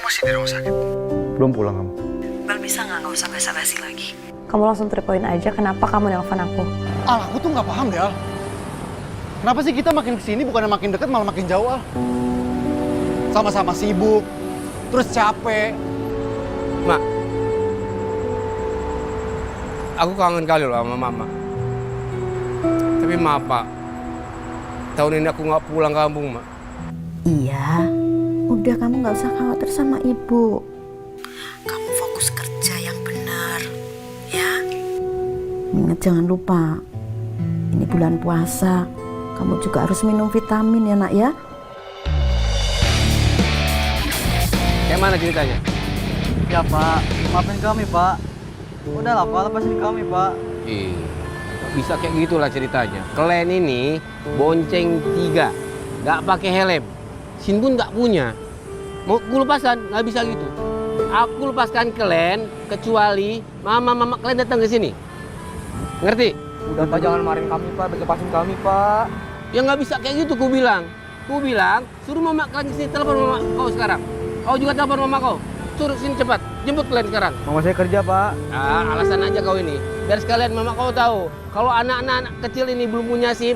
masih di rumah sakit? Belum pulang kamu? Bal, bisa nggak usah basa-basi lagi? Kamu langsung tripoin aja kenapa kamu nelfon aku. Al, aku tuh nggak paham deh, Al. Kenapa sih kita makin kesini bukannya makin deket malah makin jauh, Al? Sama-sama sibuk, terus capek. Mak, aku kangen kali loh sama mama. Tapi maaf, Pak. Tahun ini aku nggak pulang kampung, Mak. Iya, udah kamu nggak usah khawatir sama ibu. Kamu fokus kerja yang benar, ya. Ingat jangan lupa, ini bulan puasa. Kamu juga harus minum vitamin ya nak ya. Kayak mana ceritanya? Ya Pak, maafin kami Pak. Udahlah Pak, lepasin kami Pak. Bisa kayak gitulah ceritanya. Kalian ini bonceng 3, nggak pakai helm. Sin pun nggak punya. Mau aku lepaskan, nggak bisa gitu. Aku lepaskan kalian kecuali mama kalian datang ke sini. Ngerti? Udah Pak, jangan marahin kami Pak, lepasin kami Pak. Ya nggak bisa kayak gitu, ku bilang. Ku bilang, suruh mama kalian sini, telepon mama kau sekarang. Kau juga telepon mama kau. Suruh sini cepat, jemput kalian sekarang. Mama saya kerja Pak. Alasan aja kau ini. Biar sekalian mama kau tahu, kalau anak-anak kecil ini belum punya SIM,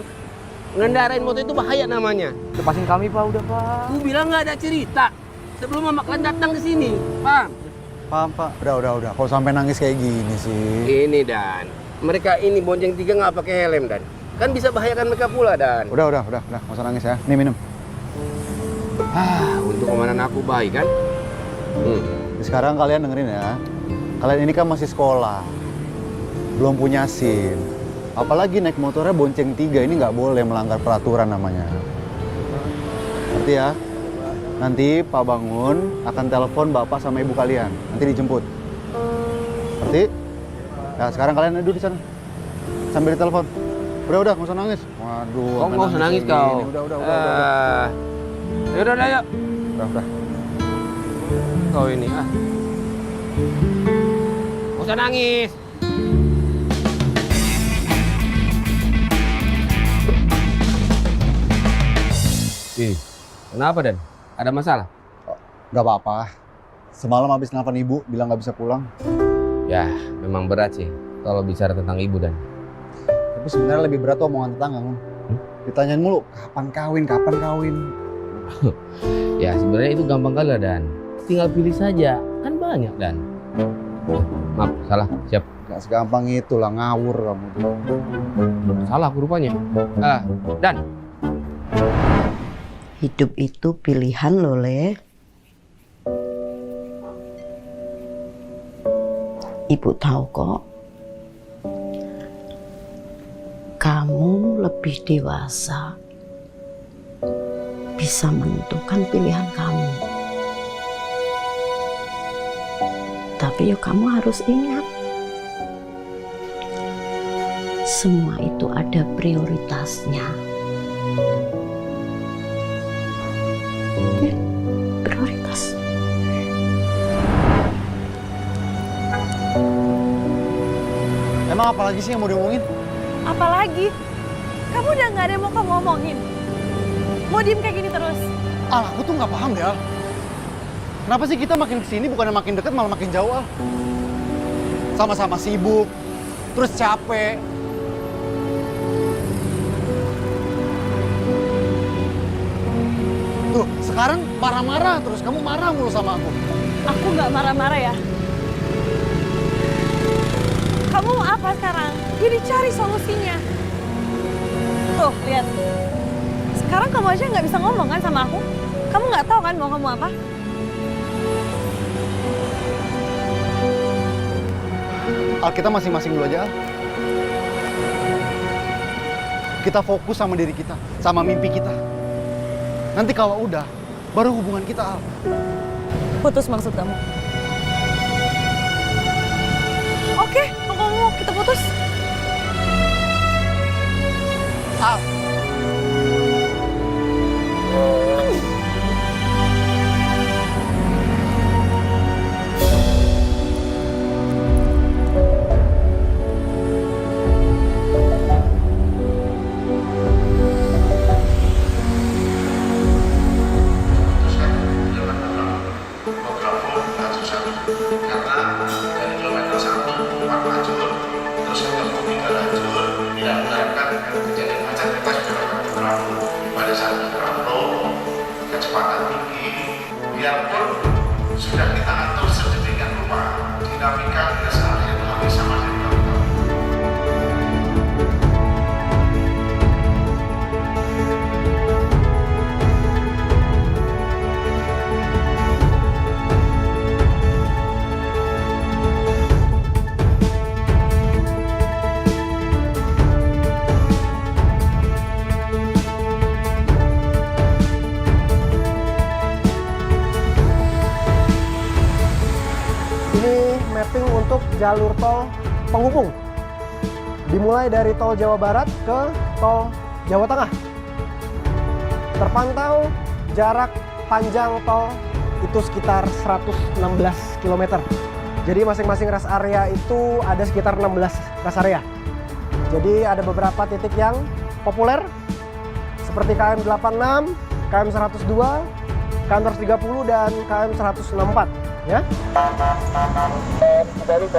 ngendarain motor itu bahaya namanya. Lepasin kami Pak, udah Pak. Ku bilang nggak ada cerita sebelum mama kalian datang ke sini, paham? Paham Pak. Udah. Kok sampai nangis kayak gini sih? Ini Dan, mereka ini bonceng 3 nggak pakai helm Dan. Kan bisa bahayakan mereka pula Dan. Udah. Nggak usah nangis ya. Nih minum. Untuk komandan aku baik kan? Sekarang kalian dengerin ya. Kalian ini kan masih sekolah. Belum punya SIM. Apalagi naik motornya bonceng 3, ini nggak boleh melanggar peraturan namanya. Ngerti ya? Nanti Pak Bangun akan telepon Bapak sama Ibu kalian. Nanti dijemput. Ngerti? Ya sekarang kalian duduk di sana. Sambil ditelepon. Udah, nggak usah nangis. Waduh. Kok nggak usah nangis kau? Udah. Yaudah, yuk. Udah. Kau ini, Nggak usah nangis. Kenapa Dan? Ada masalah? Nggak apa-apa. Semalam habis nelfon Ibu, bilang nggak bisa pulang. Ya, memang berat sih kalau bicara tentang ibu Dan. Tapi sebenarnya lebih berat tuh omongan tetangga. Ditanyain mulu, kapan kawin? Ya sebenarnya itu gampang kali lah Dan. Tinggal pilih saja, kan banyak Dan. Maaf, salah, siap. Nggak segampang itu lah, ngawur kamu. Salah aku rupanya. Dan. Hidup itu pilihan loh, Le. Ibu tahu kok. Kamu lebih dewasa. Bisa menentukan pilihan kamu. Tapi yuk kamu harus ingat. Semua itu ada prioritasnya. Prioritas. Emang apa lagi sih yang mau diomongin? Apalagi? Kamu udah nggak ada yang mau kamu omongin? Mau diem kayak gini terus? Al, aku tuh nggak paham deh, Al. Kenapa sih kita makin kesini bukannya makin deket malah makin jauh, Al? Sama-sama sibuk, terus capek. Tuh, sekarang marah-marah terus. Kamu marah mulu sama aku. Aku nggak marah-marah ya. Kamu mau apa sekarang? Jadi cari solusinya. Tuh, lihat. Sekarang kamu aja nggak bisa ngomong kan sama aku? Kamu nggak tahu kan mau kamu apa? Al, kita masing-masing dulu aja, Al. Kita fokus sama diri kita, sama mimpi kita. Nanti kalau udah, baru hubungan kita, Al. Putus maksud kamu? Oke, kalau kamu mau kita putus. Al. biarpun sudah kita atur sedemikian rupa, dinamika tidak seharusnya terlalu sama dengan kita. Ini mapping untuk jalur tol penghubung. Dimulai dari tol Jawa Barat ke tol Jawa Tengah. Terpantau jarak panjang tol itu sekitar 116 km. Jadi masing-masing rest area itu ada sekitar 16 rest area. Jadi ada beberapa titik yang populer seperti KM 86, KM 102, KM 130 dan KM 164 ya. Kembali ke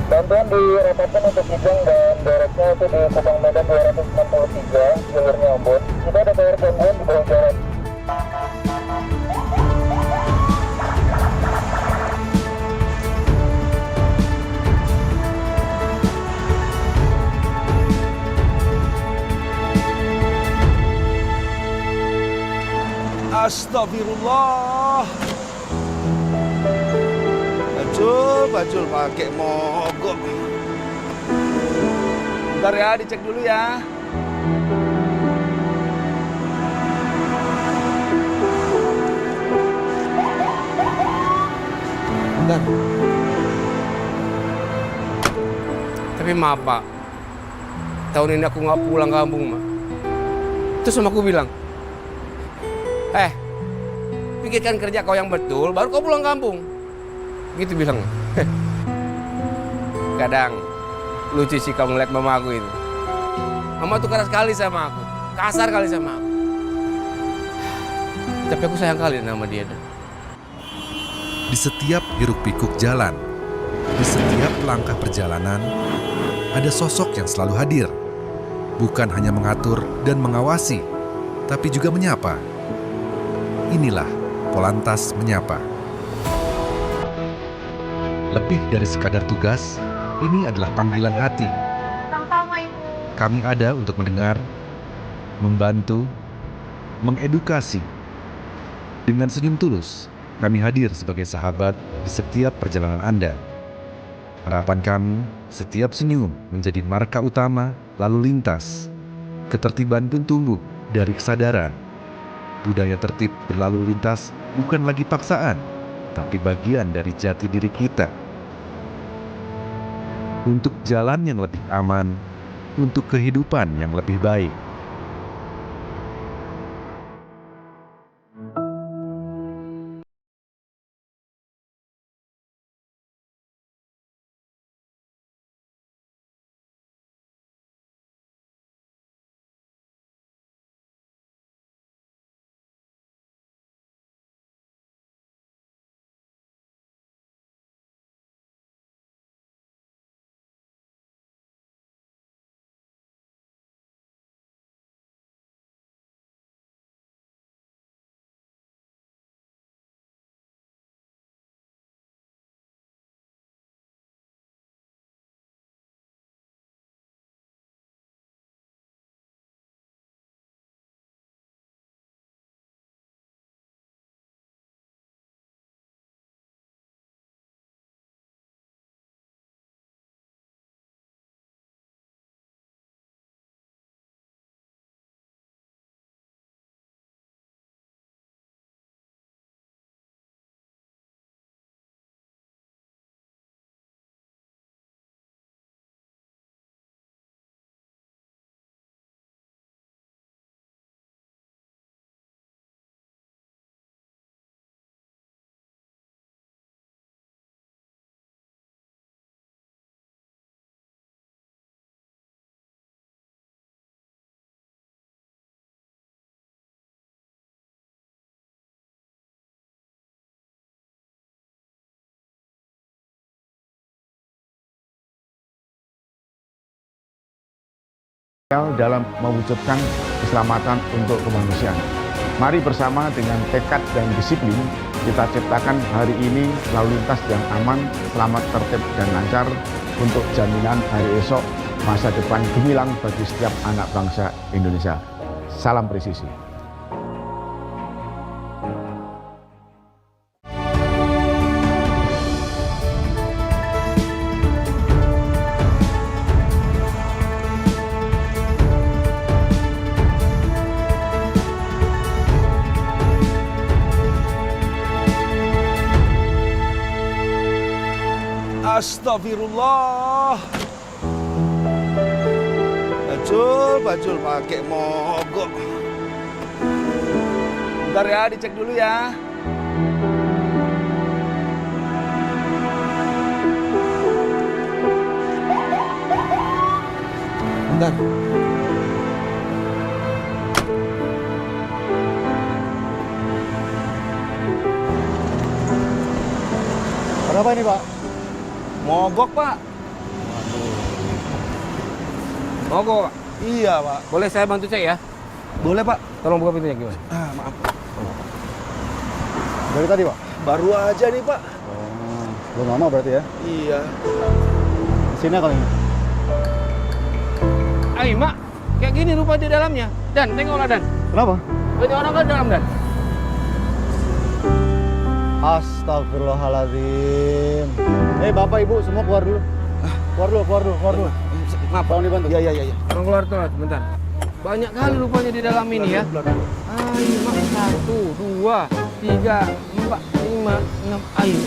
bantuan direpotkan untuk Kijang dan daratnya itu di Kupang Medan 263 jalurnya Ambon. Kita ada bayar gangguan di bawah jalan. Astagfirullah. Bajul pakai mogok. Bentar ya, dicek dulu ya. Bentar. Tapi maaf Pak, tahun ini aku nggak pulang kampung Mak. Terus sama aku bilang, pikirkan kerja kau yang betul, baru kau pulang kampung. Gitu bilang. Kadang lucu sih kamu lihat mama aku itu. Mama tuh keras sekali sama aku, kasar kali sama aku. Tapi aku sayang kali sama dia. Di setiap hiruk-pikuk jalan, di setiap langkah perjalanan, ada sosok yang selalu hadir. Bukan hanya mengatur dan mengawasi, tapi juga menyapa. Inilah Polantas Menyapa. Lebih dari sekadar tugas, ini adalah panggilan hati. Kami ada untuk mendengar, membantu, mengedukasi. Dengan senyum tulus, kami hadir sebagai sahabat di setiap perjalanan Anda. Harapan kami, setiap senyum menjadi marka utama lalu lintas. Ketertiban pun tumbuh dari kesadaran. Budaya tertib berlalu lintas bukan lagi paksaan, tapi bagian dari jati diri kita. Untuk jalan yang lebih aman, untuk kehidupan yang lebih baik. Dalam mewujudkan keselamatan untuk kemanusiaan. Mari bersama dengan tekad dan disiplin kita ciptakan hari ini lalu lintas yang aman, selamat, tertib, dan lancar untuk jaminan hari esok masa depan gemilang bagi setiap anak bangsa Indonesia. Salam presisi. Astagfirullah. Bajul pakai mogok. Bentar ya, dicek dulu ya. Bentar. Berapa ini, Pak? Mogok, Pak. Mogok, Pak. Iya, Pak. Boleh saya bantu cek ya? Boleh, Pak. Tolong buka pintunya gimana? Maaf. Dari tadi, Pak? Baru aja nih, Pak. Oh, belum lama berarti ya? Iya. Sini kali ini. Ayo, Mak. Kayak gini rupa di dalamnya. Dan, tengoklah, Dan. Kenapa? Banyak orang kan dalam, Dan. Astagfirullahaladzim. Bapak Ibu semua keluar dulu. Keluar dulu. Maaf, Tolong dibantu. Iya. Tolong keluar, bentar. Banyak kali rupanya di dalam ini ya. Ayo, Mak. 1, 2, 3, 4, 5, 6. Ayo.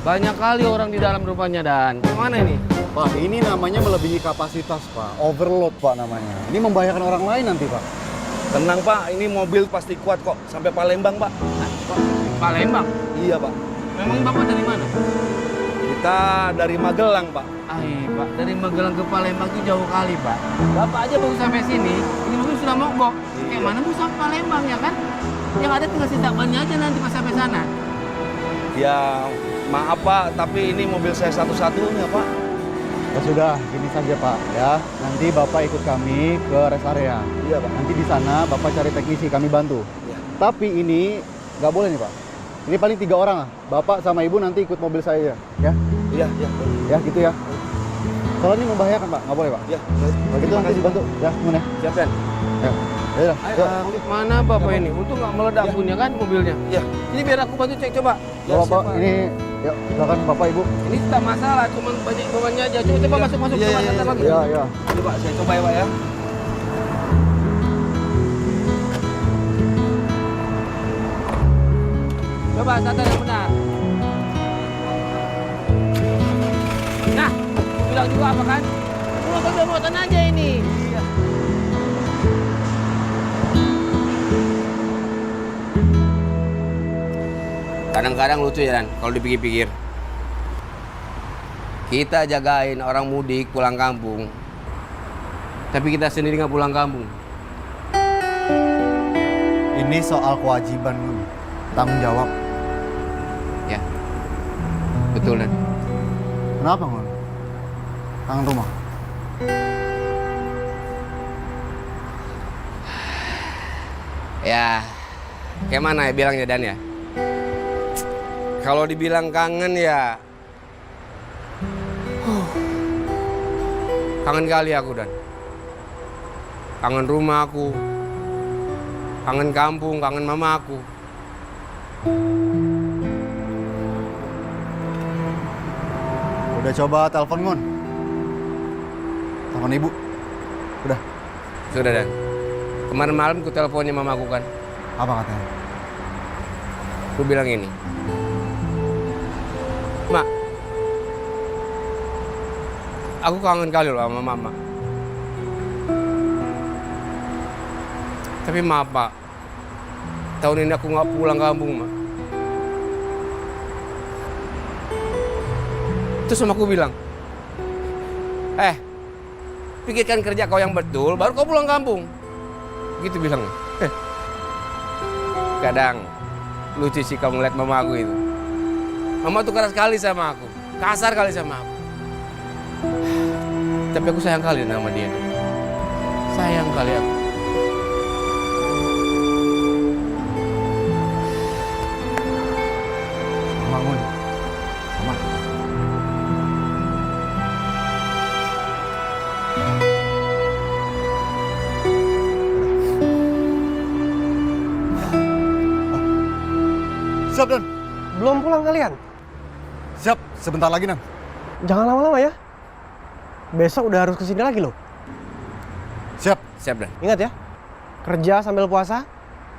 Banyak kali orang di dalam rupanya, Dan. Kemana ini? Pak, ini namanya melebihi kapasitas, Pak. Overload, Pak, namanya. Ini membahayakan orang lain nanti, Pak. Tenang, Pak. Ini mobil pasti kuat kok. Sampai Palembang, Pak. Palembang? Iya, Pak. Memang Bapak dari mana? Kita dari Magelang, Pak. Pak, dari Magelang ke Palembang itu jauh kali, Pak. Bapak aja baru sampai sini, ini mobil sudah mogok. Kayak mana mau sampai Palembang, ya kan? Yang ada tinggal sisa bannya aja nanti pas sampai sana. Ya, maaf, Pak. Tapi ini mobil saya satu-satunya, Pak. Ya sudah, gini saja, Pak. Ya, nanti Bapak ikut kami ke rest area. Iya, Pak. Nanti di sana Bapak cari teknisi, kami bantu. Iya. Tapi ini nggak boleh nih, Pak. Ini paling 3 orang lah. Bapak sama Ibu nanti ikut mobil saya ya. Iya. Ya, gitu ya. Soalnya ini membahayakan, Pak. Nggak boleh, Pak. Iya. Kalau gitu nanti dibantu. Ya, gimana? Siap, Dan. Ya. Ya, Ayo, mana Bapak ini? Untung nggak meledak punya kan mobilnya. Iya. Ini biar aku bantu cek coba. Ya, Bapak, siap, Pak. ini ya, silakan Bapak Ibu. Ini tak masalah, cuma banyak bebannya aja. Coba masuk Iya, coba iya, sebentar lagi. Ya. Ini, Pak. Saya coba ya, Pak, ya. Coba santai yang benar. Nah, aku bilang juga apa kan? Lu kode aja ini. Iya. Kadang-kadang lucu ya, Dan, kalau dipikir-pikir. Kita jagain orang mudik pulang kampung, tapi kita sendiri nggak pulang kampung. Ini soal kewajiban, tanggung jawab. Ya, betul, Dan. Kenapa, Ngon? Tangan rumah. Ya, kayak mana ya bilangnya, Dan, ya? Kalau dibilang kangen ya, kangen kali aku, Dan. Kangen rumah aku, kangen kampung, kangen mama aku. Udah coba telepon, Ngon? Telepon Ibu. Udah. Sudah, Dan. Kemarin malam ku teleponnya mama aku kan. Apa katanya? Ku bilang ini. Mak, aku kangen kali loh sama mama. Tapi maaf, Pak. Tahun ini aku nggak pulang kampung, Mak. Terus sama aku bilang, pikirkan kerja kau yang betul, baru kau pulang kampung. Gitu bilangnya. Kadang lucu sih kamu lihat mama aku itu. Mama tuh keras kali sama aku, kasar kali sama aku. Tapi aku sayang kali sama dia. Sayang kali aku. Siap, Dan. Belum pulang kalian? Siap, sebentar lagi, Nan. Jangan lama-lama ya. Besok udah harus kesini lagi loh. Siap. Siap, Dan. Ingat ya, kerja sambil puasa,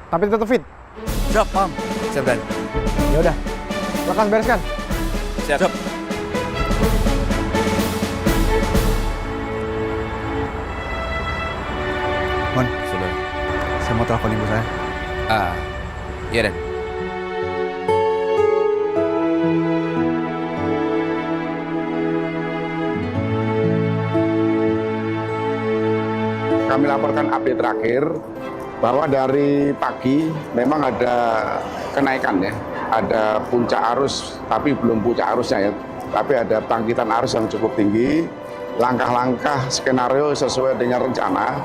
tapi tetap fit. Siap, paham. Siap, Dan. Ya udah, lekas bereskan. Siap. Siap. Man, Sudah. saya mau telepon ibu saya. Iya, Dan. Kami laporkan update terakhir bahwa dari pagi memang ada kenaikan ya, ada puncak arus, tapi belum puncak arusnya ya, tapi ada bangkitan arus yang cukup tinggi. Langkah-langkah skenario sesuai dengan rencana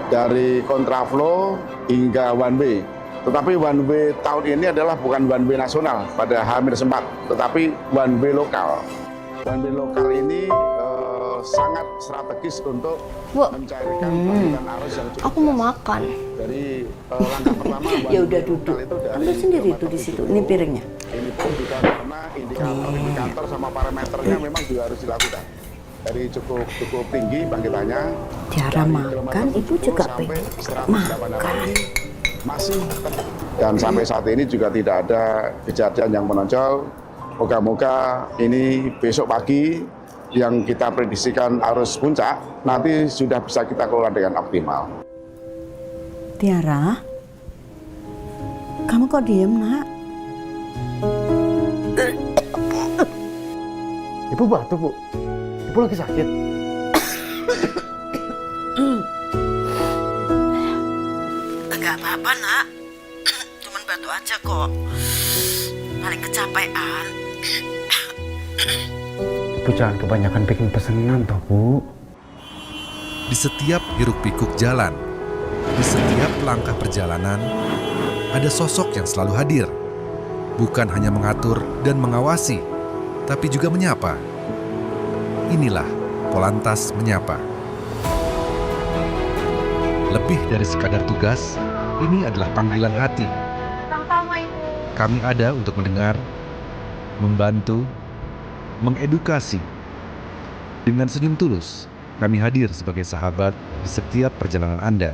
dari kontraflow hingga one way. Tetapi one way tahun ini adalah bukan one way nasional pada H-4, tetapi one way lokal. One way lokal ini sangat strategis untuk Bu, mencairkan bangkitan arus yang cukup aku mau makan. dari langkah pertama. Ya udah duduk. Ambil sendiri tuh di situ. Ini piringnya. Ini pun juga karena indikator sama parameternya memang juga harus dilakukan. Dari cukup tinggi bangkitannya. Tiara makan, ibu juga pengen makan. Masih dan sampai saat ini juga tidak ada kejadian yang menonjol. Moga-moga ini besok pagi yang kita prediksikan arus puncak nanti sudah bisa kita kelola dengan optimal. Tiara, kamu kok diem, Nak? Ibu batuk, Bu. Ibu lagi sakit. Enggak apa-apa, Nak. Cuman batuk aja kok. Paling kecapean. Ibu jangan kebanyakan bikin pesanan toh, Bu. Di setiap hiruk-pikuk jalan, di setiap langkah perjalanan, ada sosok yang selalu hadir. Bukan hanya mengatur dan mengawasi, tapi juga menyapa. Inilah Polantas Menyapa. Lebih dari sekadar tugas, ini adalah panggilan hati. Kami ada untuk mendengar, membantu, mengedukasi. Dengan senyum tulus, kami hadir sebagai sahabat di setiap perjalanan Anda.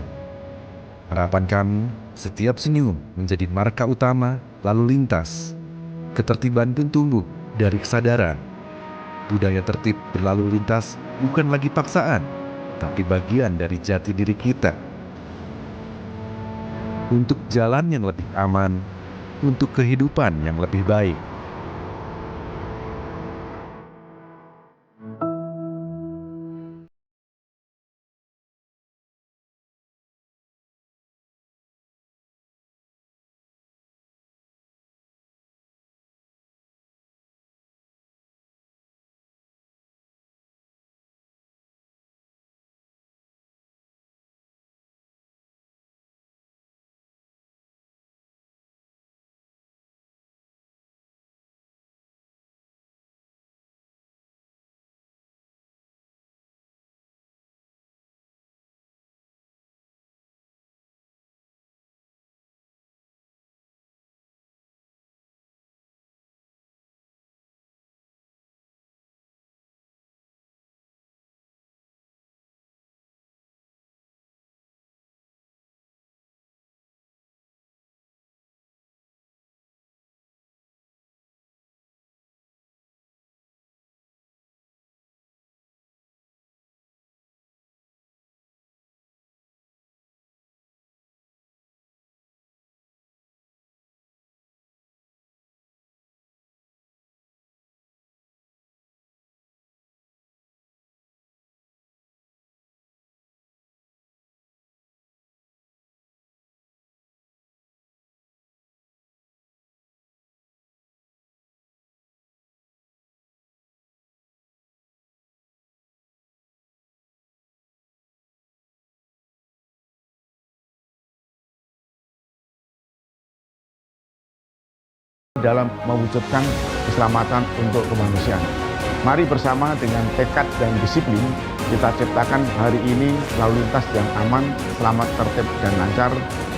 Harapan kami, setiap senyum menjadi marka utama lalu lintas. Ketertiban pun tumbuh dari kesadaran. Budaya tertib berlalu lintas bukan lagi paksaan, tapi bagian dari jati diri kita. Untuk jalan yang lebih aman, untuk kehidupan yang lebih baik. Dalam mewujudkan keselamatan untuk kemanusiaan. Mari bersama dengan tekad dan disiplin kita ciptakan hari ini lalu lintas yang aman, selamat, tertib, dan lancar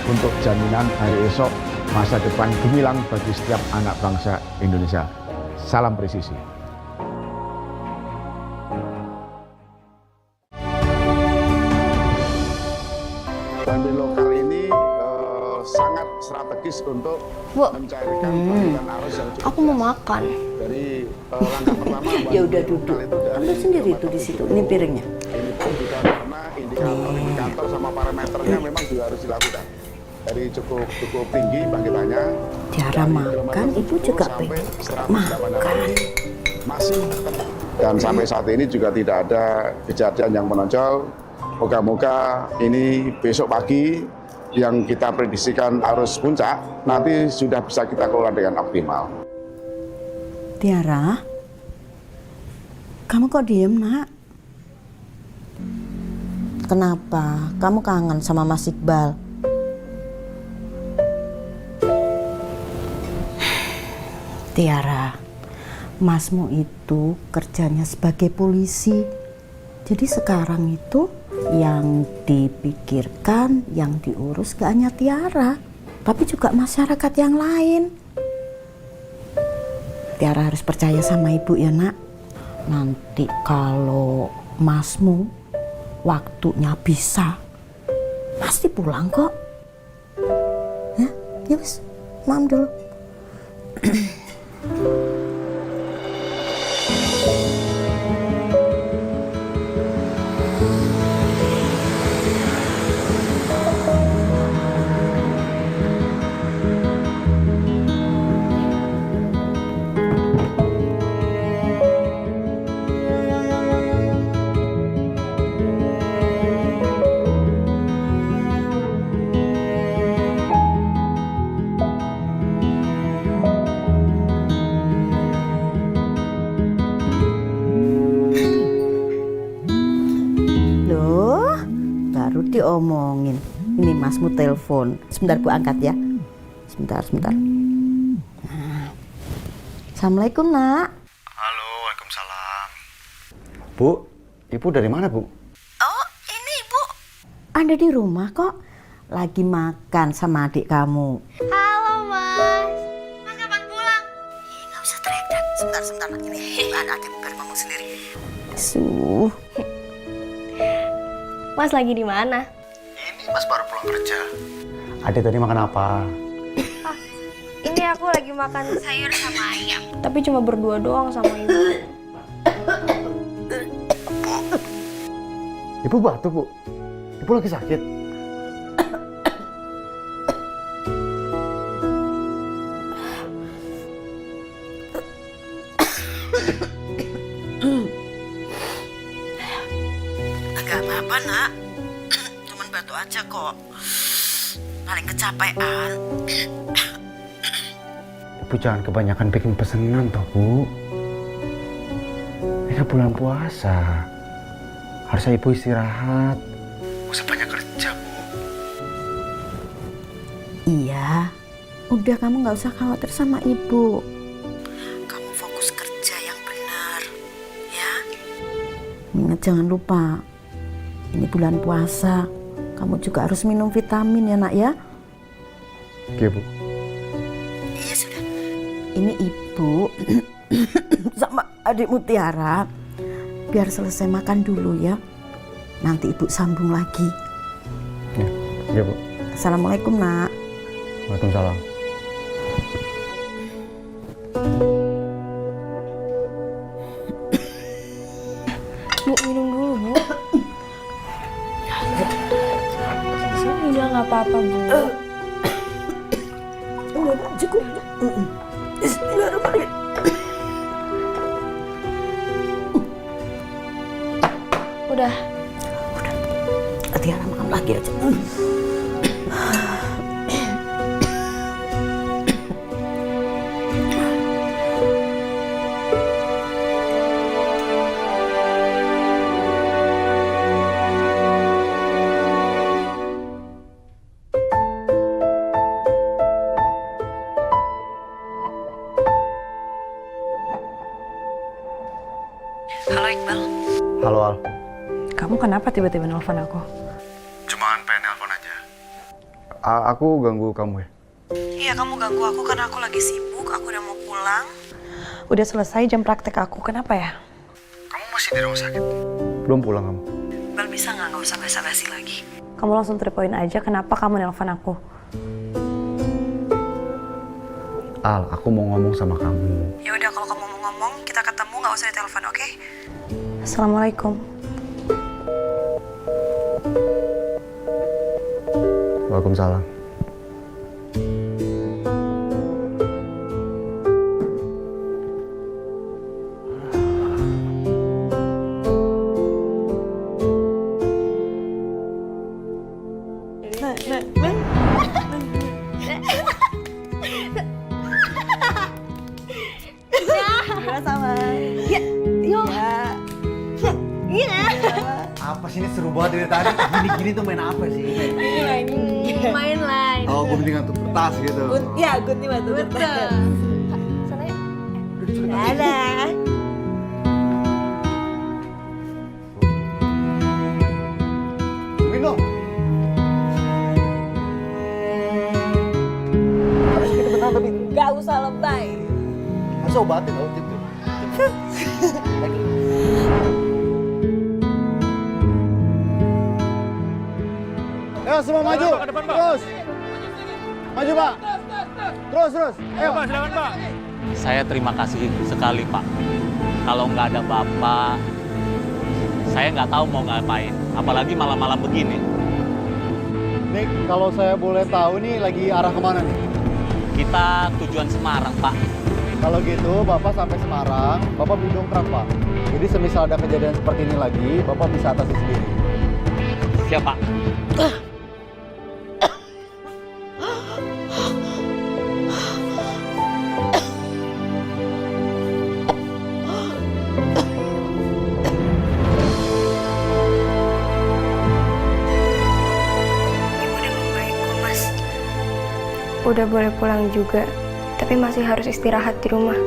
untuk jaminan hari esok masa depan gemilang bagi setiap anak bangsa Indonesia. Salam presisi. Bantuan lokal ini sangat strategis untuk mencairkan aliran arus yang cukup. Aku mau makan. Dari langkah pertama, Ya udah duduk. Ambil sendiri itu di situ. Ini piringnya. ini pun juga karena indikator sama parameternya memang juga harus dilakukan. Dari cukup tinggi bangkitannya. Tiara makan, ibu juga pengen makan. Masih. Dan sampai saat ini juga tidak ada kejadian yang menonjol. Moga-moga ini besok pagi yang kita prediksikan arus puncak nanti sudah bisa kita kelola dengan optimal. Tiara, kamu kok diem, Nak? Kenapa? Kamu kangen sama Mas Iqbal? Tiara, Masmu itu kerjanya sebagai polisi. Jadi sekarang itu yang dipikirkan, yang diurus gak hanya Tiara, tapi juga masyarakat yang lain. Tiara harus percaya sama ibu ya, Nak. Nanti kalau Masmu waktunya bisa, pasti pulang kok. Ya wis, Mam dulu. Diomongin. Ini Masmu telepon. Sebentar Bu angkat ya. Sebentar. Nah. Assalamualaikum, Nak. Halo, waalaikumsalam. Bu, ibu dari mana, Bu? Oh, ini Ibu. Anda di rumah kok. Lagi makan sama adik kamu. Halo Mas. Mas kapan pulang? Nggak usah teriak. Sebentar. Ini adik biar ngomong sendiri. Mas lagi di mana? Ini Mas baru pulang kerja. Adik tadi makan apa? Ini aku lagi makan sayur sama ayam. Tapi cuma berdua doang sama ibu. Ibu batuk, Bu. Ibu lagi sakit. Gak apa-apa, Nak. Cuman batuk aja kok. Paling kecapean. Ibu jangan kebanyakan bikin pesenan toh, Bu. Ini kan bulan puasa. Harusnya ibu istirahat. Gak usah banyak kerja, Bu. Iya. Udah, kamu gak usah khawatir sama ibu. Kamu fokus kerja yang benar. Ya. Ingat, jangan lupa. Ini bulan puasa. Kamu juga harus minum vitamin ya, Nak ya. Oke, Bu. Iya sudah. Ini ibu sama adikmu Tiara. Biar selesai makan dulu ya. Nanti ibu sambung lagi. Iya, Bu. Assalamualaikum, Nak. Waalaikumsalam. Bu, minum dulu, Bu. Udah nggak apa-apa, Bu. Udah, cukup. Bismillahirrahmanirrahim. Udah. Tiara makan lagi aja. Halo Iqbal. Halo, Al. Kamu kenapa tiba-tiba nelfon aku? Cuman pengen nelpon aja. Aku ganggu kamu ya? Iya, kamu ganggu aku karena aku lagi sibuk, aku udah mau pulang. Udah selesai jam praktek aku, kenapa ya? Kamu masih di rumah sakit? Belum pulang kamu? Bel, bisa nggak usah basa-basi lagi? Kamu langsung terpoin aja kenapa kamu nelpon aku. Al, aku mau ngomong sama kamu. Ya udah, kalau kamu mau ngomong, kita ketemu, nggak usah ditelepon, oke? Assalamualaikum. Waalaikumsalam. Apa sih ini seru banget dari tadi? Gini-gini tuh main apa sih? Main lain. Oh, gunting tuh kertas gitu. Ya, gunting batu kertas. Sana yuk. Dadah. Tungguin dong. Harus gitu benar tapi Gak usah lebay. masa obatin loh gitu. Ayo semua maju. Terus. Maju, Pak. Terus. Ayo. Silakan, Pak. Saya terima kasih sekali, Pak. Kalau nggak ada Bapak, saya nggak tahu mau ngapain. Apalagi malam-malam begini. Nik, kalau saya boleh tahu nih lagi arah kemana nih? Kita tujuan Semarang, Pak. Kalau gitu, Bapak sampai Semarang, Bapak beli dongkrak, Pak. Jadi semisal ada kejadian seperti ini lagi, Bapak bisa atasi sendiri. Siap, Pak. Udah boleh pulang juga, tapi masih harus istirahat di rumah.